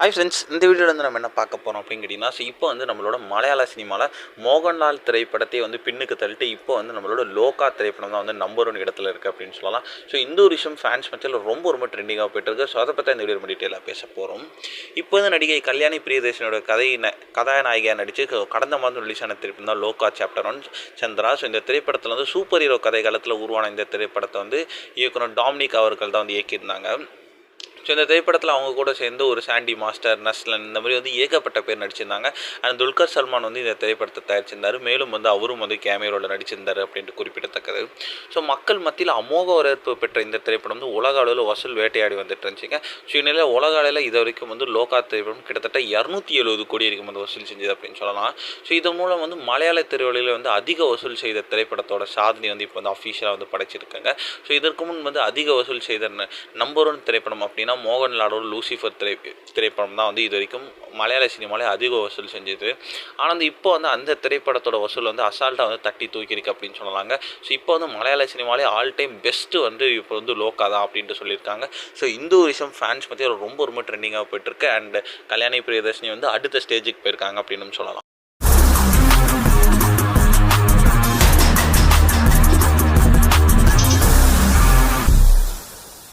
Hi friends, இந்த வீடியோவில் வந்து நம்ம என்ன பார்க்க போகிறோம் அப்படின்னு கேட்டிங்கன்னா, இப்போ வந்து நம்மளோட மலையாள சினிமாவில் மோகன்லால் திரைப்படத்தை வந்து பின்னுக்கு தள்ளிட்டு இப்போ வந்து நம்மளோட லோகா திரைப்படம் தான் வந்து நம்பர் 1 இடத்துல இருக்குது அப்படின்னு சொல்லலாம். ஸோ இந்த ஒரு விஷயம் ஃபேன்ஸ் மத்தியில் ரொம்ப ட்ரெண்டிங்காக போயிட்டுருக்கு. ஸோ அதை பற்றி இந்த வீடியோ டீட்டெயிலாக பேச போகிறோம். இப்போ வந்து நடிகை கல்யாணி பிரியதர்ஷனோட கதாநாயகியாக நடித்து கடந்த மாதம் ரிலீஸ் ஆன திரைப்படம் தான் லோகா சாப்டர் 1 சந்திரா. ஸோ இந்த திரைப்படத்தில் வந்து சூப்பர் ஹீரோ கதை காலத்தில் உருவான இந்த திரைப்படத்தை வந்து இயக்குனர் டாமினிக் அவர்கள் தான் வந்து இயக்கியிருந்தாங்க. ஸோ இந்த திரைப்படத்தில் அவங்க கூட சேர்ந்து ஒரு சாண்டி மாஸ்டர், நஸ்லன் இந்த மாதிரி வந்து ஏகப்பட்ட பேர் நடிச்சிருந்தாங்க. அண்ட் துல்கர் சல்மான் வந்து இந்த திரைப்படத்தை தயாரிச்சிருந்தார். மேலும் வந்து அவரும் வந்து கேமியோவில் நடிச்சிருந்தார் அப்படின்ட்டு குறிப்பிடத்தக்கது. ஸோ மக்கள் மத்தியில் அமோக வரவேற்பு பெற்ற இந்த திரைப்படம் வந்து உலக அளவில் வசூல் வேட்டையாடி வந்துட்டு இருந்துச்சுங்க. ஸோ இந்நிலையில் உலக அளவில் இது வரைக்கும் வந்து லோகா திரைப்படம் கிட்டத்தட்ட 270 கோடி வரைக்கும் வந்து வசூல் செஞ்சது அப்படின்னு சொல்லலாம். ஸோ இதன் மூலம் வந்து மலையாள திரைவழியில் வந்து அதிக வசூல் செய்த திரைப்படத்தோட சாதனை வந்து இப்போ வந்து அஃபீஷியலாக வந்து படைச்சிருக்காங்க. ஸோ இதற்கு முன் வந்து அதிக வசூல் செய்த நம்பர் 1 திரைப்படம் அப்படின்னா மோகன்லாலோட லூசிஃபர் திரைப்படம் தான் வந்து இது வரைக்கும் மலையாள சினிமாலே அதிக வசூல் செஞ்சது. ஆனால் இப்போ வந்து அந்த திரைப்படத்தோட வசூல் வந்து அசால்ட்டாக வந்து தட்டி தூக்கியிருக்கு அப்படின்னு சொல்லலாங்க. ஸோ இப்போ வந்து மலையாள சினிமாலே ஆல் டைம் பெஸ்ட்டு வந்து இப்போ வந்து லோகா தான் அப்படின்ட்டு சொல்லியிருக்காங்க. ஸோ இந்த ஒரு விஷயம் ஃபேன்ஸ் பற்றி ரொம்ப ட்ரெண்டிங்காக போயிட்டுருக்கு. அண்ட் கல்யாணி பிரியதர்ஷினி வந்து அடுத்த ஸ்டேஜுக்கு போயிருக்காங்க அப்படின்னு சொல்லலாம்.